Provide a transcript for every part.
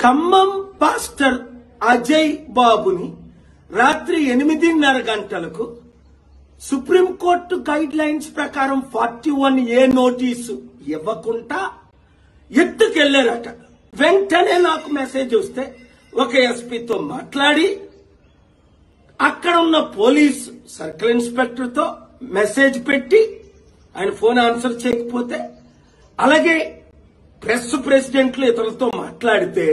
Khammam pastor Ajay బాబుని రాత్రి 8:30 గంటలకు సుప్రీంకోర్టు గైడ్ లైన్స్ ప్రకారం 41A నోటీసు ఇవ్వకుండా ఎత్తుకెళ్లారట. వెంటనే నాకు మెసేజ్ వస్తే ఒక ఎస్పీతో మాట్లాడి అక్కడ ఉన్న పోలీస్ సర్కిల్ ఇన్స్పెక్టర్ తో మెసేజ్ పెట్టి ఆయన ఫోన్ ఆన్సర్ చేయకపోతే అలాగే ప్రెస్ ప్రెసిడెంట్లు ఇతరులతో మాట్లాడితే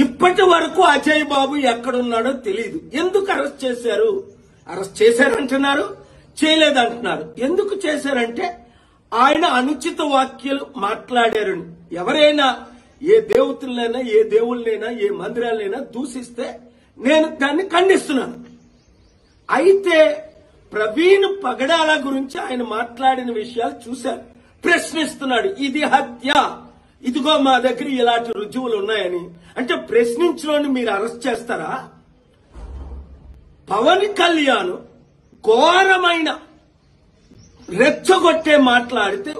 ఇప్పటి వరకు అజయ్ బాబు ఎక్కడున్నాడో తెలియదు. ఎందుకు అరెస్ట్ చేశారు? అరెస్ట్ చేశారంటున్నారు, చేయలేదంటున్నారు. ఎందుకు చేశారంటే ఆయన అనుచిత వాక్యాలు మాట్లాడారని. ఎవరైనా ఏ దేవతలైనా ఏ దేవుళ్ళైనా ఏ మందిరాలైనా దూషిస్తే నేను దాన్ని ఖండిస్తున్నాను. అయితే ప్రవీణ్ పగడాల గురించి ఆయన మాట్లాడిన విషయాలు చూశారు. ప్రశ్నిస్తున్నాడు, ఇది హత్య, ఇదిగో మా దగ్గర ఇలాంటి రుజువులు ఉన్నాయని. అంటే ప్రశ్నించలోని మీరు అరెస్ట్ చేస్తారా? పవన్ కళ్యాణ్ ఘోరమైన రెచ్చగొట్టే మాట్లాడితే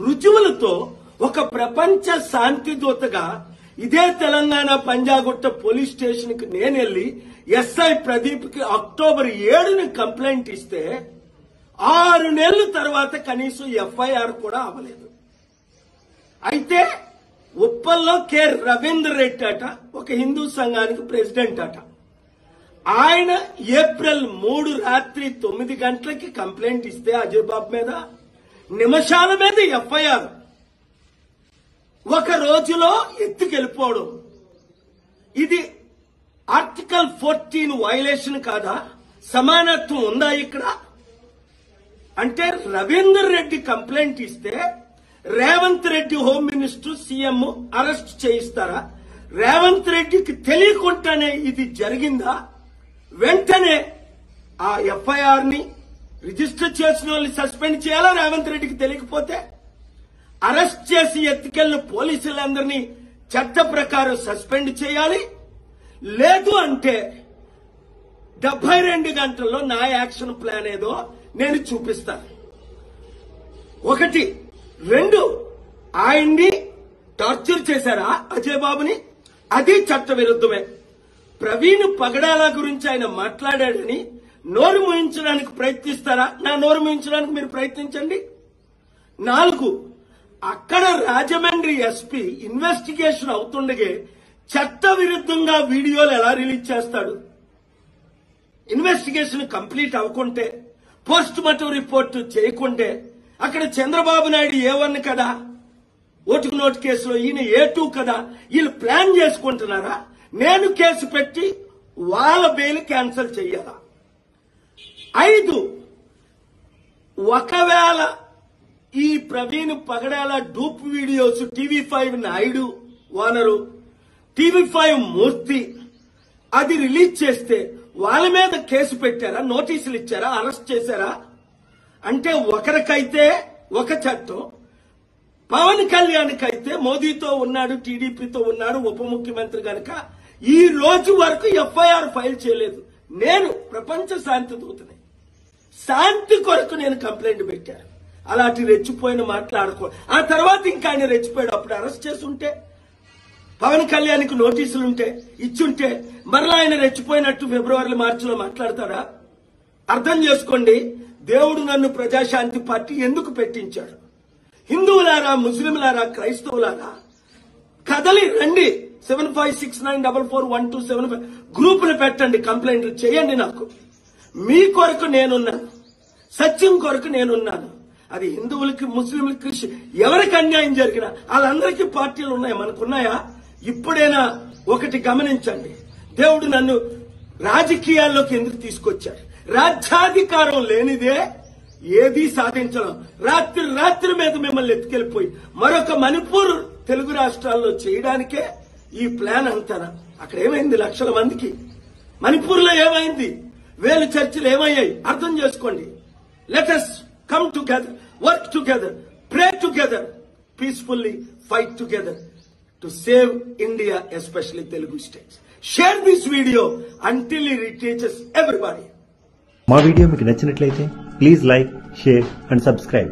రుజువులతో ఒక ప్రపంచ శాంతి దూతగా ఇదే తెలంగాణ పంజాగుట్ట పోలీస్ స్టేషన్ కి నేను వెళ్లి ఎస్ఐ ప్రదీప్ కి అక్టోబర్ 7ని కంప్లైంట్ ఇస్తే 6 నెలల తర్వాత కనీసం ఎఫ్ఐఆర్ కూడా అవ్వలేదు. అయితే ఉప్పల్లో కె రవీందర్ రెడ్డి అట ఒక హిందూ సంఘానికి ప్రెసిడెంట్ అట. ఆయన ఏప్రిల్ 3 రాత్రి 9 గంటలకి కంప్లైంట్ ఇస్తే అజయ్ బాబు మీద నిమిషాల మీద ఎఫ్ఐఆర్, ఒక రోజులో ఎత్తుకెళ్లిపోవడం. ఇది ఆర్టికల్ 14 వైలేషన్ కాదా? సమానత్వం ఉందా ఇక్కడ? అంటే రవీందర్ రెడ్డి కంప్లైంట్ ఇస్తే Revanth Reddy home minister CM arrest చేయిస్తారా? రేవంత్ రెడ్డికి తెలియకుండానే ఇది జరిగిందా? వెంటనే ఆ ఎఫ్ఐఆర్ ని రిజిస్టర్ చేసిన వాళ్ళని సస్పెండ్ చేయాలా? రేవంత్ రెడ్డికి తెలియకపోతే అరెస్ట్ చేసి ఎత్తుకెళ్లిన పోలీసులందరినీ చట్ట ప్రకారం సస్పెండ్ చేయాలి. లేదు అంటే 72 గంటల్లో నా యాక్షన్ ప్లాన్ ఏదో నేను చూపిస్తాను. 1, 2 ఆయన్ని టార్చర్ చేశారా అజయ్ బాబుని? అది చట్ట విరుద్ధమే. ప్రవీణ్ పగడాల గురించి ఆయన మాట్లాడాడని నోరు మూయించడానికి ప్రయత్నిస్తారా? నా నోరు మూయించడానికి మీరు ప్రయత్నించండి. 4, అక్కడ రాజమండ్రి ఎస్పీ ఇన్వెస్టిగేషన్ అవుతుండగే చట్ట విరుద్ధంగా వీడియోలు ఎలా రిలీజ్ చేస్తాడు? ఇన్వెస్టిగేషన్ కంప్లీట్ అవ్వకుంటే, పోస్ట్ మార్టం రిపోర్ట్ చేయకుంటే, అక్కడ చంద్రబాబు నాయుడు A1 కదా, ఓటుకు నోటు కేసులో ఈయన A2 కదా, వీళ్ళు ప్లాన్ చేసుకుంటున్నారా? నేను కేసు పెట్టి వాళ్ళ బెయిల్ క్యాన్సిల్ చెయ్యాలా? 5, ఒకవేళ ఈ Praveen Pagadala dupe videos TV5 Naidu owner, TV5 Murthy అది రిలీజ్ చేస్తే వాళ్ళ మీద కేసు పెట్టారా? నోటీసులు ఇచ్చారా? అరెస్ట్ చేశారా? అంటే ఒకరికైతే ఒక చట్టం, పవన్ కళ్యాణ్కి అయితే మోదీతో ఉన్నాడు, టీడీపీతో ఉన్నాడు, ఉప ముఖ్యమంత్రి గనక ఈ రోజు వరకు ఎఫ్ఐఆర్ ఫైల్ చేయలేదు. నేను ప్రపంచ శాంతి దూతని, శాంతి కొరకు నేను కంప్లైంట్ పెట్టాను. అలాంటి రెచ్చిపోయిన మాట్లాడుకో. ఆ తర్వాత ఇంకా ఆయన రెచ్చిపోయాడు. అప్పుడు అరెస్ట్ చేసి ఉంటే, పవన్ కళ్యాణ్కి నోటీసులుంటే ఇచ్చుంటే మరలా ఆయన రెచ్చిపోయినట్టు ఫిబ్రవరి మార్చిలో మాట్లాడతాడా? అర్థం చేసుకోండి. దేవుడు నన్ను ప్రజాశాంతి పార్టీ ఎందుకు పెట్టించాడు? హిందువులారా, ముస్లింలారా, క్రైస్తవులారా కదలి రండి. 7569441275 గ్రూపులు పెట్టండి, కంప్లైంట్లు చేయండి. నాకు మీ కొరకు నేనున్నాను, సత్యం కొరకు నేనున్నాను. అది హిందువులకి, ముస్లింలకి, క్రిస్టియన్ ఎవరికి అన్యాయం జరిగినా వాళ్ళందరికీ పార్టీలు ఉన్నాయి, మనకున్నాయా? ఇప్పుడైనా ఒకటి గమనించండి. దేవుడు నన్ను రాజకీయాల్లోకి ఎందుకు తీసుకొచ్చాడు? రాజ్యాధికారం లేనిదే ఏదీ సాధించడం. రాత్రి మీద మిమ్మల్ని ఎత్తుకెళ్లిపోయి మరొక మణిపూర్ తెలుగు రాష్ట్రాల్లో చేయడానికే ఈ ప్లాన్ అంటారా? అక్కడ ఏమైంది? లక్షల మందికి. మణిపూర్లో ఏమైంది? 1000 చర్చిలు ఏమయ్యాయి? అర్థం చేసుకోండి. Let us come together, work together, pray together, peacefully fight together to save India, especially Telugu states. Share this video until it reaches everybody. మా వీడియో మీకు నచ్చినట్లయితే please like, share and subscribe.